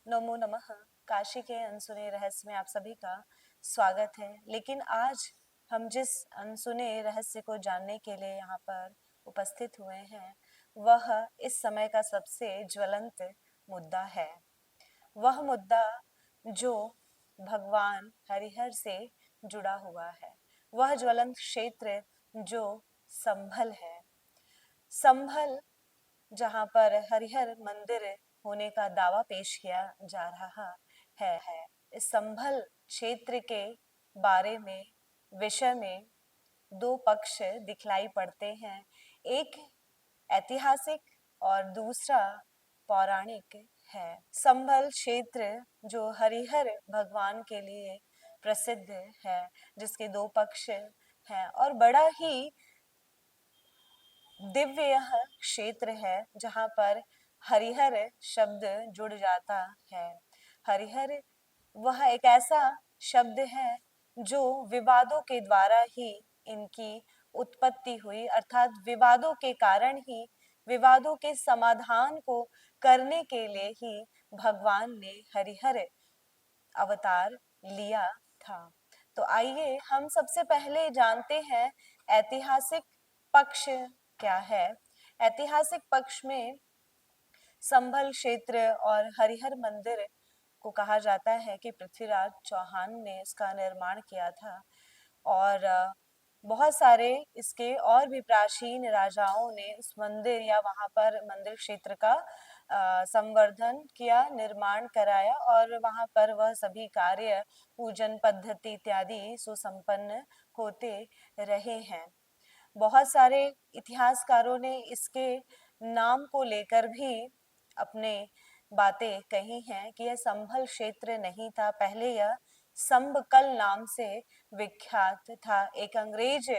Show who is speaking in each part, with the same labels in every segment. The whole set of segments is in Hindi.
Speaker 1: नमो नमः। काशी के अनसुने रहस्य में आप सभी का स्वागत है। लेकिन आज हम जिस अनसुने रहस्य को जानने के लिए यहाँ पर उपस्थित हुए हैं वह इस समय का सबसे ज्वलंत मुद्दा है। वह मुद्दा जो भगवान हरिहर से जुड़ा हुआ है, वह ज्वलंत क्षेत्र जो संभल है। संभल जहाँ पर हरिहर मंदिर होने का दावा पेश किया जा रहा है। इस संभल क्षेत्र के बारे में विषय में दो पक्ष दिखलाई पड़ते हैं, एक ऐतिहासिक और दूसरा पौराणिक है। संभल क्षेत्र जो हरिहर भगवान के लिए प्रसिद्ध है, जिसके दो पक्ष हैं और बड़ा ही दिव्य यह क्षेत्र है जहाँ पर हरिहर शब्द जुड़ जाता है। हरिहर वह एक ऐसा शब्द है जो विवादों के द्वारा ही इनकी उत्पत्ति हुई, अर्थात विवादों के कारण ही, विवादों के समाधान को करने के लिए ही भगवान ने हरिहर अवतार लिया था। तो आइए हम सबसे पहले जानते हैं ऐतिहासिक पक्ष क्या है। ऐतिहासिक पक्ष में संभल क्षेत्र और हरिहर मंदिर को कहा जाता है कि पृथ्वीराज चौहान ने इसका निर्माण किया था और बहुत सारे इसके और भी प्राचीन राजाओं ने उस मंदिर या वहां पर मंदिर क्षेत्र का संवर्धन किया, निर्माण कराया और वहां पर वह सभी कार्य, पूजन पद्धति इत्यादि सुसंपन्न होते रहे हैं। बहुत सारे इतिहासकारों ने इसके नाम को लेकर भी अपने बातें कही हैं कि यह संभल क्षेत्र नहीं था, पहले यह संबकल नाम से विख्यात था। एक अंग्रेज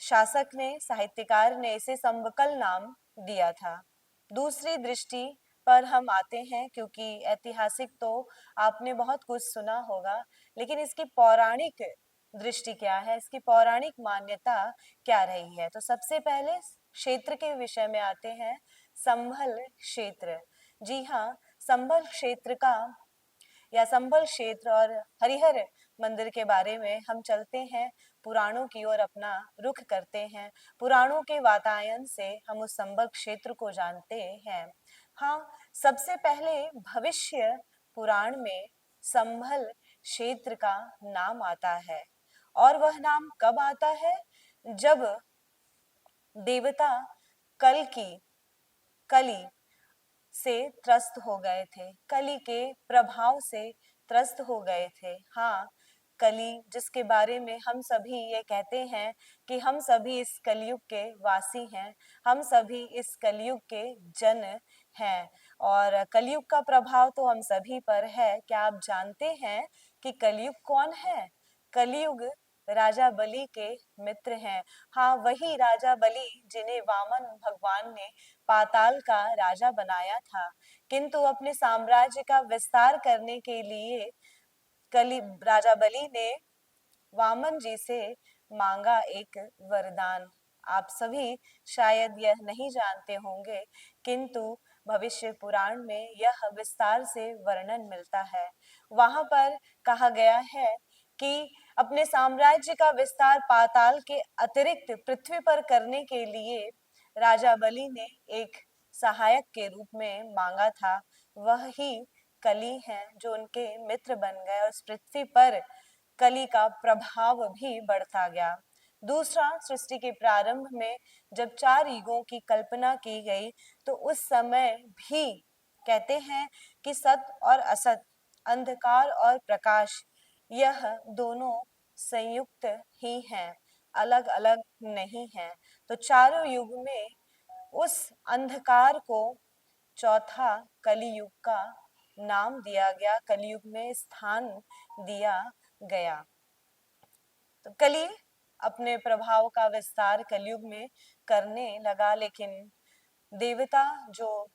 Speaker 1: शासक ने, साहित्यकार ने इसे संबकल नाम दिया था। दूसरी दृष्टि पर हम आते हैं, क्योंकि ऐतिहासिक तो आपने बहुत कुछ सुना होगा, लेकिन इसकी पौराणिक दृष्टि क्या है, इसकी पौराणिक मान्यता क्या रही है। तो सबसे पहले क्षेत्र के विषय में आते हैं। संभल क्षेत्र, जी हाँ, संभल क्षेत्र का या संभल क्षेत्र और हरिहर मंदिर के बारे में हम चलते हैं, पुराणों की ओर अपना रुख करते हैं। पुराणों के वातायन से हम उस संभल क्षेत्र को जानते हैं। हाँ, सबसे पहले भविष्य पुराण में संभल क्षेत्र का नाम आता है और वह नाम कब आता है, जब देवता कली से त्रस्त हो गए थे, कली के प्रभाव से त्रस्त हो गए थे। हाँ, कली जिसके बारे में हम सभी ये कहते हैं कि हम सभी इस कलयुग के वासी हैं, हम सभी इस कलयुग के जन हैं और कलयुग का प्रभाव तो हम सभी पर है। क्या आप जानते हैं कि कलयुग कौन है? कलयुग राजा बलि के मित्र हैं। हाँ, वही राजा बलि जिन्हें वामन भगवान ने पाताल का राजा बनाया था, किंतु अपने साम्राज्य का विस्तार करने के लिए राजा बलि ने वामन जी से मांगा एक वरदान। आप सभी शायद यह नहीं जानते होंगे, किंतु भविष्य पुराण में यह विस्तार से वर्णन मिलता है। वहां पर कहा गया है कि अपने साम्राज्य का विस्तार पाताल के अतिरिक्त पृथ्वी पर करने के लिए राजा बलि ने एक सहायक के रूप में मांगा था। वह ही कली है जो उनके मित्र बन गए और इस पृथ्वी पर कली का प्रभाव भी बढ़ता गया। दूसरा, सृष्टि के प्रारंभ में जब 4 युगों की कल्पना की गई तो उस समय भी कहते हैं कि सत और असत, अंधकार और प्रकाश, यह दोनों संयुक्त ही हैं, अलग अलग नहीं हैं। तो चारों युग में उस अंधकार को चौथा कलियुग का नाम दिया गया, कलियुग में स्थान दिया गया। तो कली अपने प्रभाव का विस्तार कलयुग में करने लगा, लेकिन देवता जो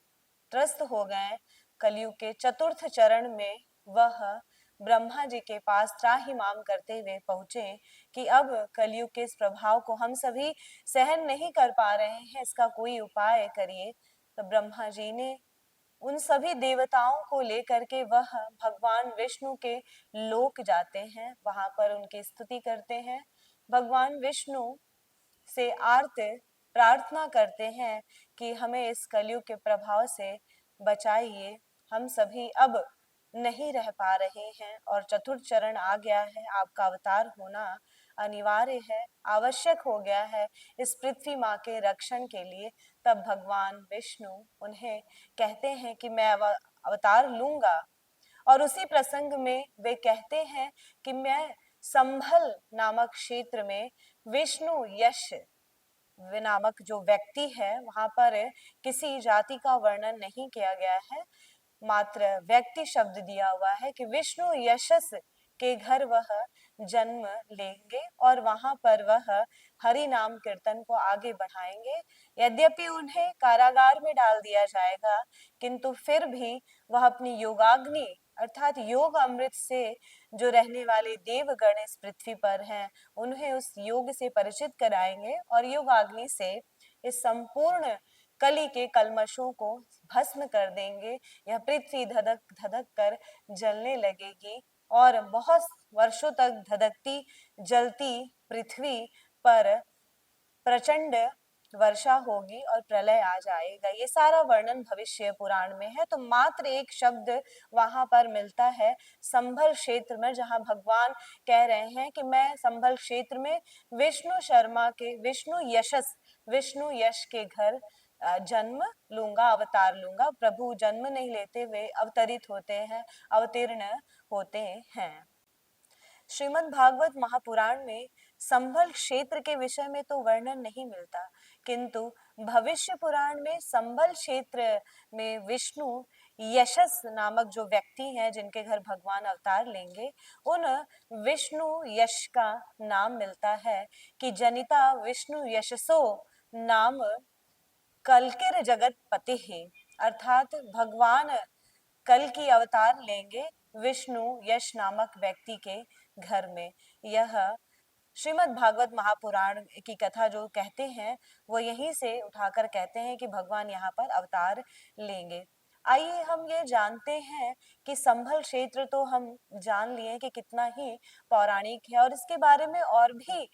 Speaker 1: त्रस्त हो गए कलयुग के चतुर्थ चरण में, वह ब्रह्मा जी के पास त्राहिमाम करते हुए पहुंचे कि अब कलयुग के इस प्रभाव को हम सभी सहन नहीं कर पा रहे हैं, इसका कोई उपाय करिए। तो ब्रह्मा जी ने उन सभी देवताओं को लेकर के वह भगवान विष्णु के लोक जाते हैं, वहां पर उनकी स्तुति करते हैं, भगवान विष्णु से आर्त प्रार्थना करते हैं कि हमें इस कलयुग के प्रभाव से बचाइए, हम सभी अब नहीं रह पा रहे हैं और चतुर्थ चरण आ गया है, आपका अवतार होना अनिवार्य है, आवश्यक हो गया है इस पृथ्वी माँ के रक्षण के लिए। तब भगवान विष्णु उन्हें कहते हैं कि मैं अवतार लूंगा, और उसी प्रसंग में वे कहते हैं कि मैं संभल नामक क्षेत्र में विष्णु यश नामक जो व्यक्ति है, वहां पर किसी जाति का वर्णन नहीं किया गया है, मात्र व्यक्ति शब्द दिया हुआ है कि विष्णु यशस के घर वह जन्म लेंगे और वहां पर वह हरि नाम कीर्तन को आगे बढ़ाएंगे। यद्यपि उन्हें कारागार में डाल दिया जाएगा, किंतु फिर भी वह अपनी योगाग्नि अर्थात योग अमृत से जो रहने वाले देवगण इस पृथ्वी पर हैं, उन्हें उस योग से परिचित कराएंगे और योगाग्नि से इस संपूर्ण कली के कलमशों को भस्म कर देंगे। यह पृथ्वी धधक धधक कर जलने लगेगी और बहुत वर्षों तक धधकती जलती पृथ्वी पर प्रचंड वर्षा होगी और प्रलय आ जाएगा। ये सारा वर्णन भविष्य पुराण में है। तो मात्र एक शब्द वहां पर मिलता है संभल क्षेत्र में, जहां भगवान कह रहे हैं कि मैं संभल क्षेत्र में विष्णु शर्मा के विष्णु यश के घर जन्म लूंगा, अवतार लूंगा। प्रभु जन्म नहीं लेते, वे अवतरित होते हैं, अवतीर्ण होते हैं। श्रीमद् भागवत महापुराण में संभल क्षेत्र के विषय में तो वर्णन नहीं मिलता, किंतु भविष्य पुराण में संभल क्षेत्र में विष्णु यशस नामक जो व्यक्ति हैं, जिनके घर भगवान अवतार लेंगे, उन विष्णु यश का नाम मिलता है कि जनिता विष्णु यशसो नाम कलकिर जगत पति है, अर्थात भगवान कल की अवतार लेंगे विष्णु यश नामक व्यक्ति के घर में। यह श्रीमद् भागवत महापुराण की कथा जो कहते हैं, वो यहीं से उठाकर कहते हैं कि भगवान यहाँ पर अवतार लेंगे। आइए हम ये जानते हैं कि संभल क्षेत्र तो हम जान लिए कि कितना ही पौराणिक है, और इसके बारे में और भी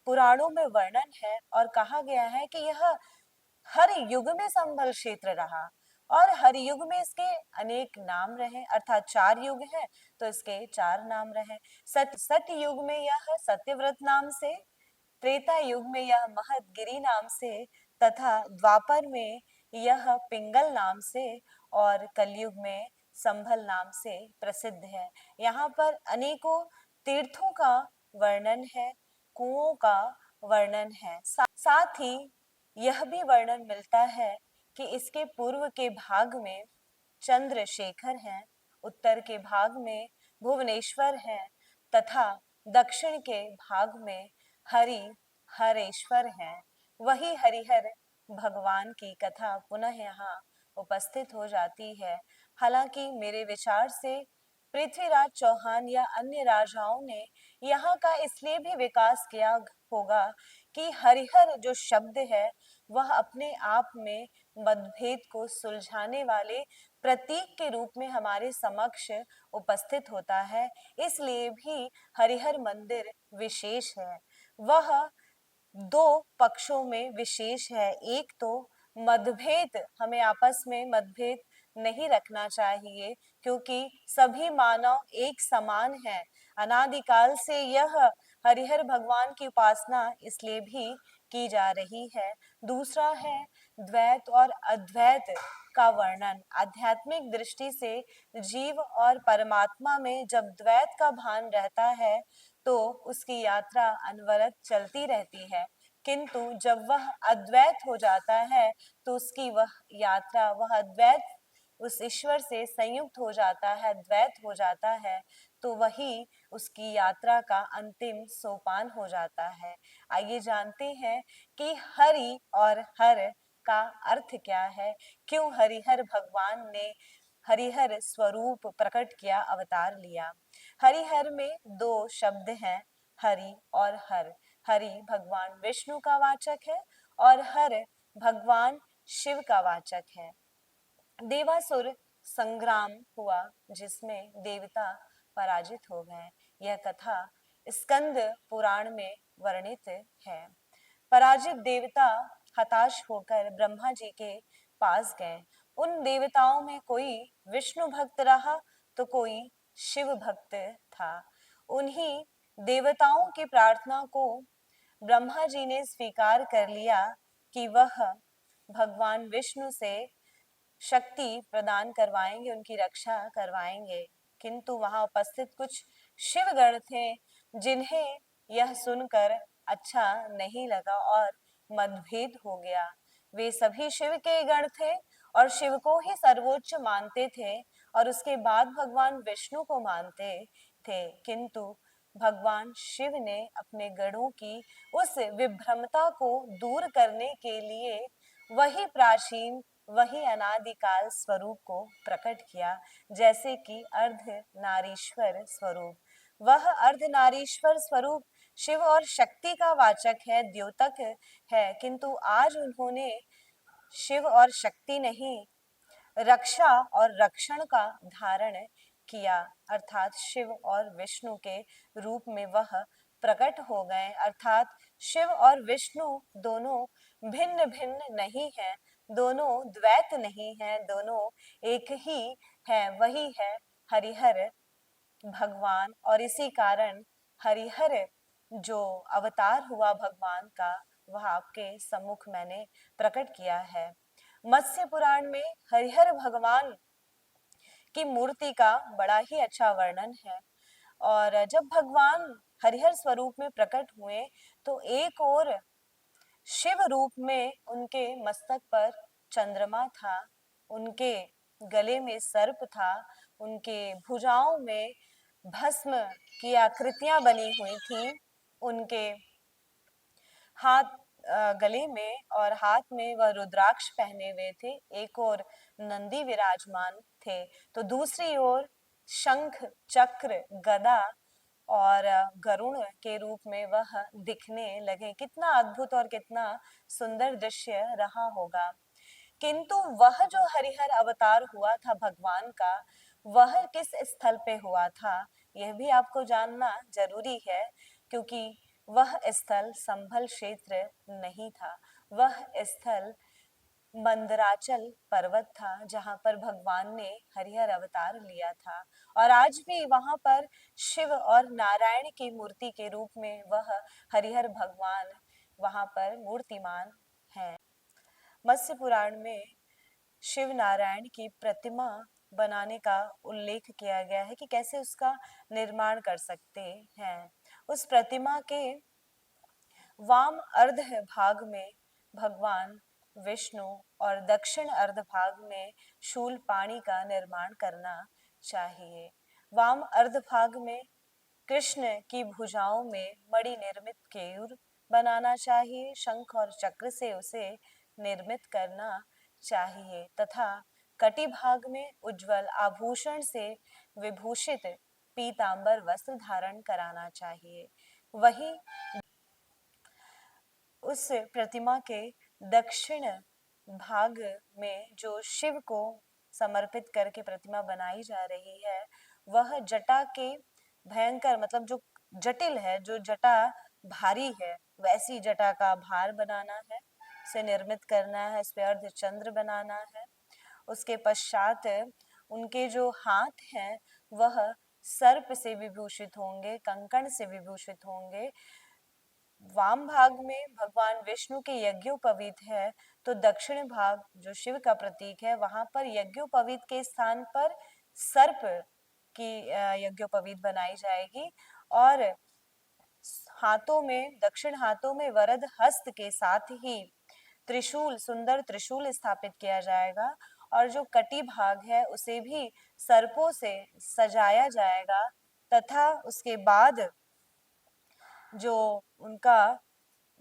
Speaker 1: पुराणों में वर्णन है और कहा गया है कि यह हर युग में संभल क्षेत्र रहा और हर युग में इसके अनेक नाम रहे, अर्थात 4 युग हैं तो इसके 4 नाम रहे। सत्य युग में यह सत्यव्रत नाम से, त्रेता युग में यह महतगिरी नाम से, तथा द्वापर में यह पिंगल नाम से और कलयुग में संभल नाम से प्रसिद्ध है। यहाँ पर अनेकों तीर्थों का वर्णन है, कुओं का वर्णन है, साथ ही यह भी वर्णन मिलता है कि इसके पूर्व के भाग में चंद्रशेखर हैं, उत्तर के भाग में भुवनेश्वर हैं तथा दक्षिण के भाग में हरेश्वर हैं। वही हरिहर भगवान की कथा पुनः यहाँ उपस्थित हो जाती है। हालांकि मेरे विचार से पृथ्वीराज चौहान या अन्य राजाओं ने यहाँ का इसलिए भी विकास किया होगा कि हरिहर जो शब्द है वह अपने आप में मतभेद को सुलझाने वाले प्रतीक के रूप में हमारे समक्ष उपस्थित होता है, इसलिए भी हरिहर मंदिर विशेष है। वह 2 पक्षों में विशेष है। एक तो मतभेद, हमें आपस में मतभेद नहीं रखना चाहिए क्योंकि सभी मानव एक समान है। अनादिकाल से यह हरिहर भगवान की उपासना इसलिए भी की जा रही है। दूसरा है द्वैत और अद्वैत का वर्णन। आध्यात्मिक दृष्टि से जीव और परमात्मा में जब द्वैत का भान रहता है तो उसकी यात्रा अनवरत चलती रहती है, किंतु जब वह अद्वैत हो जाता है तो उसकी वह यात्रा, वह अद्वैत उस ईश्वर से संयुक्त हो जाता है, द्वैत हो जाता है, तो वही उसकी यात्रा का अंतिम सोपान हो जाता है। आइए जानते हैं कि हरि और हर का अर्थ क्या है, क्यों हरिहर भगवान ने हरिहर स्वरूप प्रकट किया, अवतार लिया। हरिहर में 2 शब्द हैं, हरि और हर। हरि भगवान विष्णु का वाचक है और हर भगवान शिव का वाचक है। देवासुर संग्राम हुआ जिसमें देवता पराजित हो गए। यह कथा स्कंद पुराण में वर्णित है। पराजित देवता हताश होकर ब्रह्मा जी के पास गए। उन देवताओं में कोई विष्णु भक्त रहा तो कोई शिव भक्त था। उन्हीं देवताओं की प्रार्थना को ब्रह्मा जी ने स्वीकार कर लिया कि वह भगवान विष्णु से शक्ति प्रदान करवाएंगे, उनकी रक्षा करवाएंगे। किंतु वहां उपस्थित कुछ शिवगण थे जिन्हें यह सुनकर अच्छा नहीं लगा और मतभेद हो गया। वे सभी शिव के गण थे और शिव को ही सर्वोच्च मानते थे और उसके बाद भगवान विष्णु को मानते थे। किंतु भगवान शिव ने अपने गणों की उस विभ्रमता को दूर करने के लिए वही प्राचीन, वही अनादिकाल स्वरूप को प्रकट किया, जैसे कि अर्धनारीश्वर स्वरूप। वह अर्धनारीश्वर स्वरूप शिव और शक्ति का वाचक है, द्योतक है। किंतु आज उन्होंने शिव और शक्ति नहीं, रक्षा और रक्षण का धारण किया, अर्थात शिव और विष्णु के रूप में वह प्रकट हो गए। अर्थात शिव और विष्णु दोनों भिन्न भिन्न नहीं है, दोनों द्वैत नहीं है, दोनों एक ही है। वही है हरिहर भगवान। और इसी कारण हरिहर जो अवतार हुआ भगवान का, वह आपके सम्मुख मैंने प्रकट किया है। मत्स्य पुराण में हरिहर भगवान की मूर्ति का बड़ा ही अच्छा वर्णन है। और जब भगवान हरिहर स्वरूप में प्रकट हुए तो एक और शिव रूप में उनके मस्तक पर चंद्रमा था, उनके गले में सर्प था, उनके भुजाओं में भस्म की आकृतियां बनी हुई थी, उनके हाथ गले में और हाथ में वह रुद्राक्ष पहने हुए थे। एक और नंदी विराजमान थे तो दूसरी ओर शंख, चक्र, गदा और गरुण के रूप में वह दिखने लगे। कितना अद्भुत और कितना सुंदर दृश्य रहा होगा। किंतु वह जो हरिहर अवतार हुआ था भगवान का, वह किस स्थल पे हुआ था, यह भी आपको जानना जरूरी है। क्योंकि वह स्थल संभल क्षेत्र नहीं था, वह स्थल मंदराचल पर्वत था, जहां पर भगवान ने हरिहर अवतार लिया था। और आज भी वहां पर शिव और नारायण की मूर्ति के रूप में वह हरिहर भगवान वहां पर मूर्तिमान है। मत्स्य पुराण में शिव नारायण की प्रतिमा बनाने का उल्लेख किया गया है कि कैसे उसका निर्माण कर सकते हैं। उस प्रतिमा के वाम अर्ध भाग में भगवान विष्णु और दक्षिण अर्ध भाग में शूलपाणी का निर्माण करना चाहिए। वाम अर्ध भाग में कृष्ण की भुजाओं में मणि निर्मित केयूर बनाना चाहिए, शंख और चक्र से उसे निर्मित करना चाहिए तथा कटी भाग में उज्जवल आभूषण से विभूषित पीतांबर वस्त्र धारण कराना चाहिए। वही उस प्रतिमा के दक्षिण भाग में जो शिव को समर्पित करके प्रतिमा बनाई जा रही है, वह जटा के भयंकर, मतलब जो जटिल है, जो जटा भारी है, वैसी जटा का भार बनाना है, से निर्मित करना है, इस पे अर्धचंद्र बनाना है। उसके पश्चात उनके जो हाथ हैं वह सर्प से विभूषित होंगे, कंकण से विभूषित होंगे। वाम भाग में भगवान विष्णु के यज्ञोपवीत है तो दक्षिण भाग जो शिव का प्रतीक है, वहां पर यज्ञोपवीत के स्थान पर सर्प की यज्ञोपवीत बनाई जाएगी। और हाथों में, दक्षिण हाथों में वरद हस्त के साथ ही त्रिशूल, सुंदर त्रिशूल स्थापित किया जाएगा। और जो कटी भाग है उसे भी सर्पों से सजाया जाएगा तथा उसके बाद जो उनका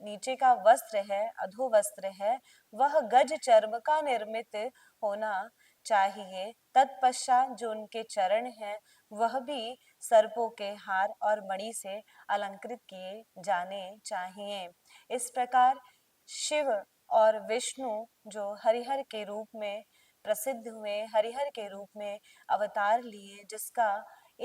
Speaker 1: नीचे का वस्त्र है, अधो वस्त्र है, वह गज चर्म का निर्मित होना चाहिए। तत्पश्चात जो उनके चरण हैं वह भी सर्पों के हार और मणि से अलंकृत किए जाने चाहिए। इस प्रकार शिव और विष्णु जो हरिहर के रूप में प्रसिद्ध हुए, हरिहर के रूप में अवतार लिए, जिसका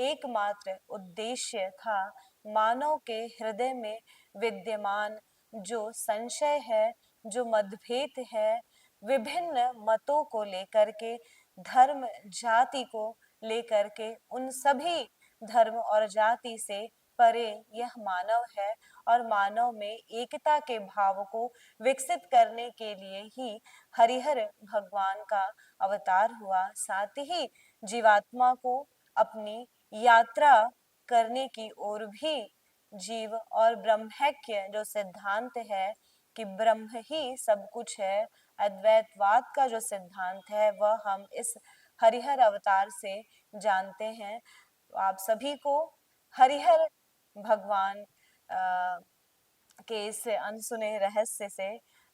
Speaker 1: एकमात्र उद्देश्य था मानव के हृदय में विद्यमान जो संशय है, जो मतभेद है, विभिन्न मतों को लेकर के, धर्म जाति को लेकर के, उन सभी धर्म और जाति से परे यह मानव है और मानव में एकता के भाव को विकसित करने के लिए ही हरिहर भगवान का अवतार हुआ। साथ ही जीवात्मा को अपनी यात्रा करने की ओर भी जीव और ब्रह्मैक्य जो सिद्धांत है कि ब्रह्म ही सब कुछ है, अद्वैतवाद का जो सिद्धांत है वह हम इस हरिहर अवतार से जानते हैं। तो आप सभी को हरिहर भगवान के इस अनसुने रहस्य से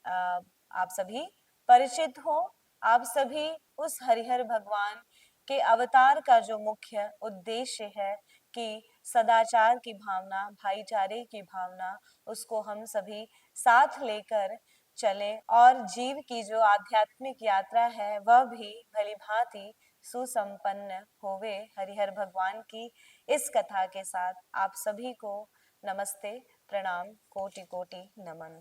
Speaker 1: आप सभी परिचित हो। आप सभी उस हरिहर भगवान के अवतार का जो मुख्य उद्देश्य है कि सदाचार की भावना, भाईचारे की भावना, उसको हम सभी साथ लेकर चले और जीव की जो आध्यात्मिक यात्रा है वह भी भली भांति सुसंपन्न होवे। हरिहर भगवान की इस कथा के साथ आप सभी को नमस्ते, प्रणाम, कोटि कोटि नमन।